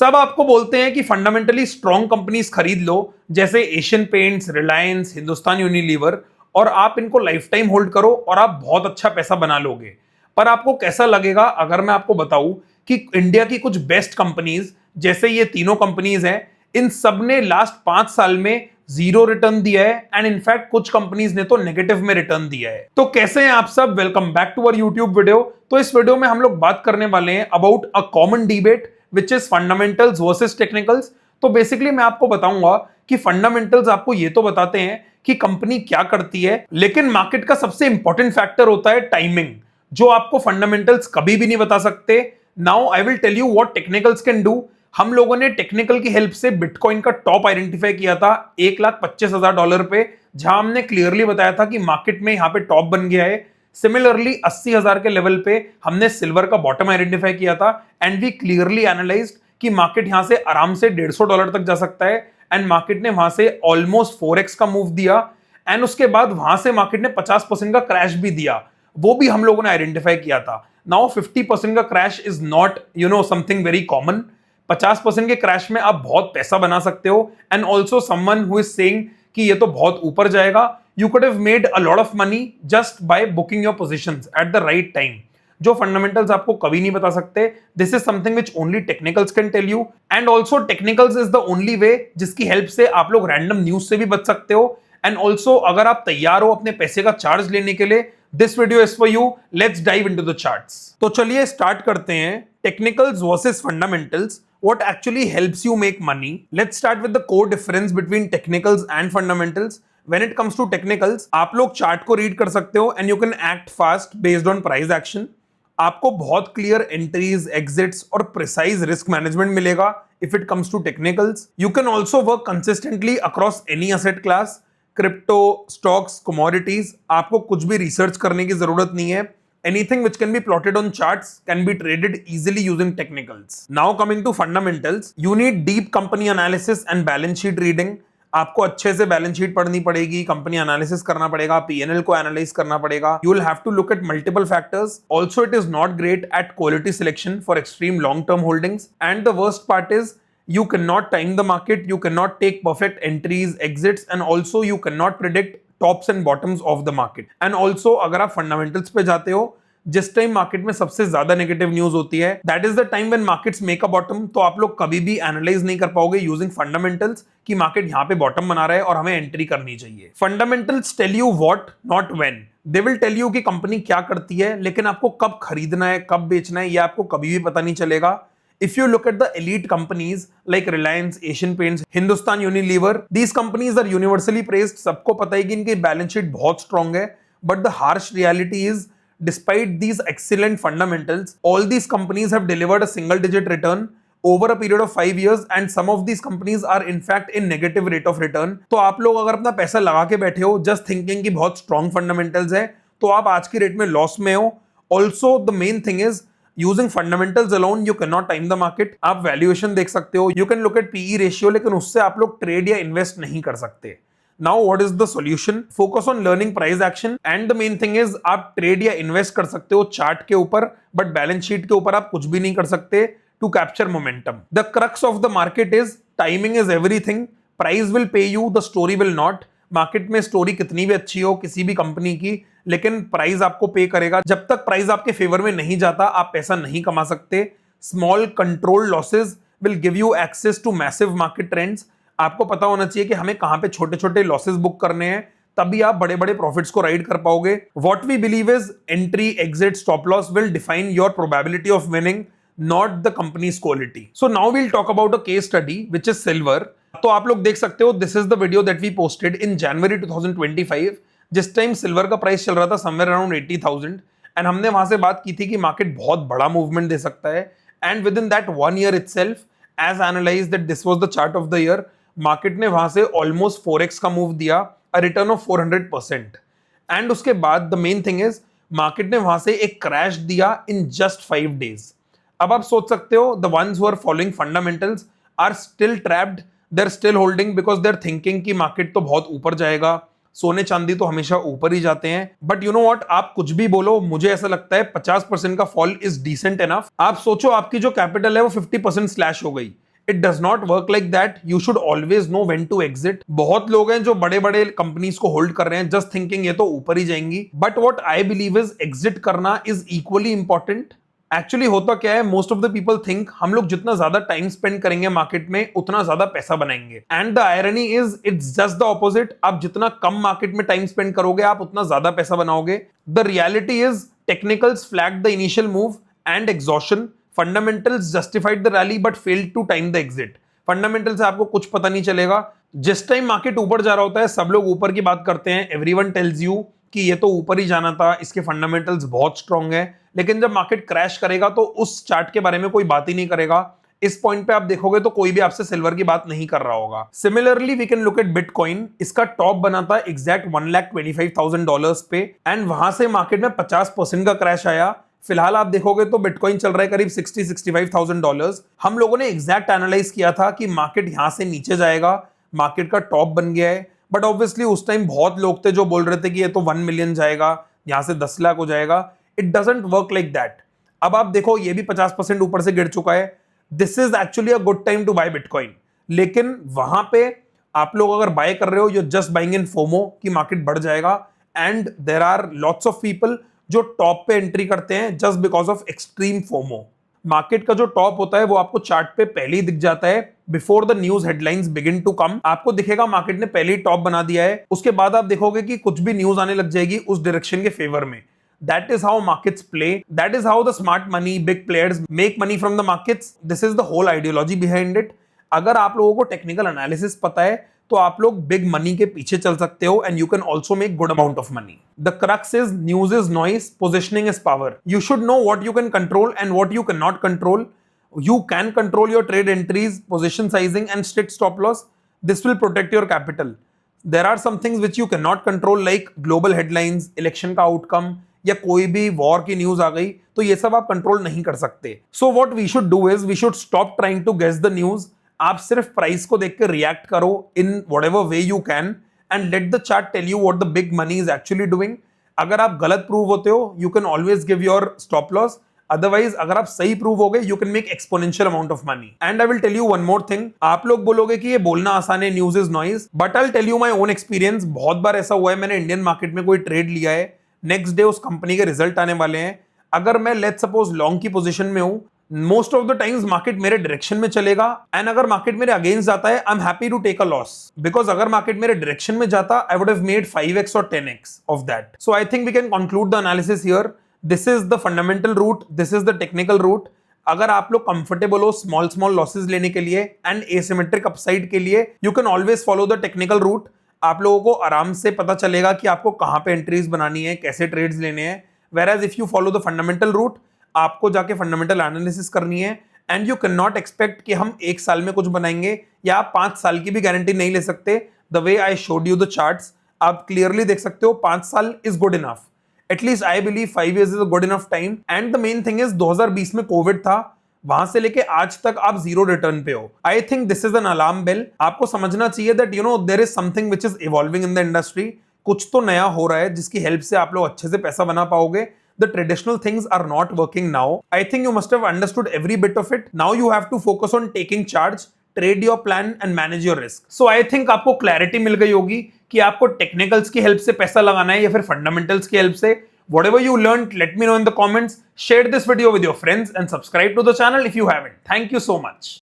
सब आपको बोलते हैं कि फंडामेंटली स्ट्रॉन्ग कंपनीज खरीद लो, जैसे Asian paints, Reliance, Hindustan Unilever, और आप इनको लाइफ टाइम होल्ड करो और आप बहुत अच्छा पैसा बना लोगे। पर आपको कैसा लगेगा अगर मैं आपको बताऊं कि इंडिया की कुछ बेस्ट कंपनीज, जैसे ये तीनों कंपनीज हैं, इन सब ने लास्ट 5 साल में जीरो रिटर्न दिया है, एंड इनफैक्ट कुछ कंपनीज ने तो नेगेटिव में रिटर्न दिया है। तो कैसे हैं आप सब? Welcome back to our YouTube video. तो इस वीडियो में हम लोग बात करने वाले हैं about a common debate which is fundamentals versus technicals. तो बेसिकली मैं आपको बताऊंगा कि फंडामेंटल्स आपको ये तो बताते हैं कि कंपनी क्या करती है, लेकिन मार्केट का सबसे इंपॉर्टेंट फैक्टर होता है टाइमिंग, जो आपको फंडामेंटल्स कभी भी नहीं बता सकते। Now I will tell you what technicals can do. हम लोगों ने टेक्निकल की हेल्प से बिटकॉइन का टॉप आइडेंटिफाई किया था $1,25,000 पे, जहां हमने क्लियरली बताया था कि मार्केट में यहां पे टॉप बन गया है। सिमिलरली 80,000 के लेवल पे हमने सिल्वर का बॉटम आइडेंटिफाई किया था, एंड वी क्लियरली एनालाइज्ड कि मार्केट यहां से आराम से $150 तक जा सकता है, एंड मार्केट ने वहां से ऑलमोस्ट 4x का मूव दिया, एंड उसके बाद वहां से मार्केट ने 50% का क्रैश भी दिया, वो भी हम लोगों ने आइडेंटिफाई किया था। नाउ 50% का crash is not something very common. 50% के क्रैश में आप बहुत पैसा बना सकते हो, and also someone who is saying कि ये तो बहुत ऊपर जाएगा, you could have made a lot of money just by booking your positions at the right time, जो फंडामेंटल्स आपको कभी नहीं बता सकते। This is something which only technicals can tell you, and also technicals is the only way जिसकी help से आप लोग रैंडम न्यूज से भी बच सकते हो। एंड ऑल्सो अगर आप तैयार हो अपने पैसे का चार्ज लेने के लिए, this video is for you. Let's dive into the charts. तो चलिए स्टार्ट करते हैं। Technicals versus fundamentals, what actually helps you make money. Let's start with the core difference between technicals and fundamentals. When it comes to technicals, आप लोग chart को read कर सकते हो and you can act fast based on price action. आपको बहुत clear entries, exits और precise risk management मिलेगा if it comes to technicals. You can also work consistently across any asset class, crypto, stocks, commodities. आपको कुछ भी research करने की जरूरत नहीं है। Anything which can be plotted on charts can be traded easily using technicals. Now coming to fundamentals, you need deep company analysis and balance sheet reading. आपको अच्छे से बैलेंस शीट पढ़नी पड़ेगी, कंपनी एनालिसिस करना पड़ेगा, पीएनएल को analyse करना पड़ेगा। You will have to look at multiple factors. Also, it is not great at quality selection for extreme long-term holdings. And the worst part is you cannot time the market, you cannot take perfect entries, exits, and also you cannot predict tops and bottoms of the market. And also अगर आप fundamentals पे जाते हो, जिस time market में सबसे ज्यादा negative news होती है, that is the time when markets make a bottom. तो आप लोग कभी भी एनालाइज नहीं कर पाओगे यूजिंग फंडामेंटल्स कि मार्केट यहां पे बॉटम बना रहा है और हमें एंट्री करनी चाहिए। Fundamentals tell you what, not when. They will tell you कि कंपनी क्या करती है, लेकिन आपको कब खरीदना है, कब बेचना है, ये आपको कभी भी पता नहीं चलेगा। If you look at the elite companies like Reliance, Asian Paints, Hindustan Unilever, these companies are universally praised. सबको पता है कि इनकी बैलेंस शीट बहुत स्ट्रांग है, but the harsh reality is, despite these excellent fundamentals, all these companies have delivered a single-digit return over a period of 5 years, and some of these companies are in fact in negative rate of return. तो आप लोग अगर अपना पैसा लगा के बैठे हो just thinking कि बहुत strong fundamentals है, तो आप आज की रेट में लॉस में हो। Also, the main thing is, using fundamentals alone you can not time the market. आप वैल्यूएशन देख सकते हो, you can look at PE ratio, लेकिन उससे आप लोग ट्रेड या इन्वेस्ट नहीं कर सकते। Now what is the solution? Focus on learning price action, and the main thing is आप ट्रेड या इन्वेस्ट कर सकते हो चार्ट के ऊपर, बट बैलेंस शीट के ऊपर आप कुछ भी नहीं कर सकते to capture momentum. The crux of the market is timing is everything. Price will pay you, the story will not. Market में स्टोरी कितनी भी अच्छी हो किसी भी कंपनी की, लेकिन प्राइस आपको पे करेगा। जब तक प्राइस आपके फेवर में नहीं जाता, आप पैसा नहीं कमा सकते। Small control losses will give you access to massive market trends. आपको पता होना चाहिए कि हमें कहां पे छोटे छोटे लॉसेस बुक करने हैं, तभी आप बड़े बड़े प्रॉफिट्स को राइड कर पाओगे। What we believe is entry, exit, stop loss will define your probability of winning, not the company's quality. So now we'll talk about a case study which is silver. तो आप लोग देख सकते हो, this is the video that we posted in January 2025, जिस time silver का price चल रहा था समवेयर अराउंड 80,000, एंड हमने वहां से बात की थी कि मार्केट बहुत बड़ा मूवमेंट दे सकता है। And within that 1 year itself, as analyse that this was the chart of the year, market ने वहां से ऑलमोस्ट 4x का मूव दिया, अ रिटर्न ऑफ 400%। एंड उसके बाद the main thing is, market ने वहां से एक क्रैश दिया इन जस्ट 5 days। अब आप सोच सकते हो, the ones who are following fundamentals are still trapped, they are still holding because they are thinking कि मार्केट तो बहुत ऊपर जाएगा। सोने चांदी तो हमेशा ऊपर ही जाते हैं, बट यू नो व्हाट, आप कुछ भी बोलो, मुझे ऐसा लगता है 50% का फॉल इज डिसेंट एनफ। आप सोचो, आपकी जो कैपिटल है वो 50% स्लैश हो गई, it does not work like that. You should always know when to exit. बहुत लोग हैं जो बड़े बड़े कंपनीज को होल्ड कर रहे हैं जस्ट थिंकिंग ये तो ऊपर ही जाएंगी, but what I believe is exit करना इज इक्वली इंपॉर्टेंट. एक्चुअली होता क्या है, most of the people think हम लोग जितना ज्यादा टाइम स्पेंड करेंगे मार्केट में उतना ज्यादा पैसा बनाएंगे, and the irony is it's just the opposite. आप जितना कम मार्केट में टाइम स्पेंड करोगे आप उतना ज्यादा पैसा बनाओगे. The reality is technicals flag the initial move and exhaustion. Fundamentals justified the rally but failed to time the exit. Fundamental से आपको कुछ पता नहीं चलेगा. जिस टाइम मार्केट ऊपर जा रहा होता है सब लोग ऊपर की बात करते हैं, एवरीवन टेल्स यू कि ये तो ऊपर ही जाना था, इसके फंडामेंटल्स बहुत स्ट्रांग है. लेकिन जब मार्केट क्रैश करेगा तो उस चार्ट के बारे में कोई बात ही नहीं करेगा. इस पॉइंट पे आप देखोगे तो कोई भी आपसे सिल्वर की बात नहीं कर रहा होगा. Similarly we can look at bitcoin. इसका टॉप बना था एग्जैक्ट $1,25,000 पे, एंड वहां से मार्केट में 50% का क्रैश आया. फिलहाल आप देखोगे तो बिटकॉइन चल रहा है करीब $60,000-65,000. हम लोगों ने एग्जैक्ट एनालाइज किया था कि मार्केट यहां से नीचे जाएगा, मार्केट का टॉप बन गया है. बट ऑब्वियसली उस टाइम बहुत लोग थे जो बोल रहे थे कि ये तो 1 मिलियन जाएगा, यहां से 10 लाख हो जाएगा. It doesn't work like that. अब आप देखो ये भी 50% ऊपर से गिर चुका है. This is actually a good time to buy bitcoin. लेकिन वहां पे आप लोग अगर बाय कर रहे हो, you just buying in FOMO कि मार्केट बढ़ जाएगा, and there are lots of people जो टॉप पे एंट्री करते हैं just because of extreme FOMO. Market का जो टॉप होता है वो आपको चार्ट पे पहले ही दिख जाता है, before the news headlines begin to come. आपको दिखेगा मार्केट ने पहले ही टॉप बना दिया है, उसके बाद आप देखोगे कि कुछ भी न्यूज आने लग जाएगी उस डायरेक्शन के फेवर में. That is how markets play. That is how the smart money, big players make money from the markets. This is the whole ideology behind it. अगर आप लोगों को टेक्निकल एनालिसिस पता है तो आप लोग बिग मनी के पीछे चल सकते हो, and you can also make good amount of money. The crux is news is noise, positioning is power. You should know what you can control and what you can not control. You can control your trade entries, position sizing and strict stop loss. This will protect your capital. There are some things which you cannot control like global headlines, election का outcome या कोई भी war की news आ गई, तो ये सब आप कंट्रोल नहीं कर सकते. So what we should do is we should stop trying to guess the news. आप सिर्फ प्राइस को देख के रिएक्ट करो in whatever way you can, and let the chart tell you what the big money is actually doing. अगर आप गलत prove होते हो you can always give your stop loss. Otherwise अगर आप सही प्रूव हो गए you can make exponential amount of money. And I will tell you one more thing. आप लोग बोलोगे कि ये बोलना आसान है, news is noise, but I will tell you my own experience. बहुत बार ऐसा हुआ है, मैंने इंडियन मार्केट में कोई ट्रेड लिया है, नेक्स्ट डे उस कंपनी के रिजल्ट आने वाले हैं. अगर मैं लेट्स सपोज लॉन्ग की पोजीशन में हूं, most of the times market मेरे डायरेक्शन में चलेगा, एंड अगर मार्केट मेरे अगेंस्ट जाता है I am happy to take a loss, because अगर मार्केट मेरे डायरेक्शन में जाता I would have made 5x और 10x of that. So I think we can conclude the analysis here. This is the fundamental route, this is the technical route. अगर आप लोग comfortable हो small small losses लेने के लिए and asymmetric upside के लिए, you can always follow the technical route. आप लोगों को आराम से पता चलेगा कि आपको कहां पे एंट्रीज बनानी है, कैसे ट्रेड्स लेने हैं. Where if you follow the fundamental route, आपको जाके फंडामेंटल एनालिसिस करनी है, and you can not expect कि हम 1 साल में कुछ बनाएंगे, या आप 5 साल की भी गारंटी नहीं ले सकते. The way I showed you the charts, आप क्लियरली देख सकते हो 5 साल is good enough. At least I believe 5 years is a good enough time. And the main thing is 2020 में कोविड था, वहां से लेके आज तक आप 0 रिटर्न पे हो. I think this is an alarm bell. आपको समझना चाहिए that you know there is something which is evolving in the industry. कुछ तो नया हो रहा है जिसकी हेल्प से आप लोग अच्छे से पैसा बना पाओगे. The traditional things are not working now. I think you must have understood every bit of it. Now you have to focus on taking charge, trade your plan and manage your risk. So I think आपको clarity मिल गई होगी कि आपको technicals की help से पैसा लगाना है या फिर फंडामेंटल्स की हेल्प से. Whatever you learned, let me know in the comments. Share this video with your friends and subscribe to the channel if you haven't. Thank you so much.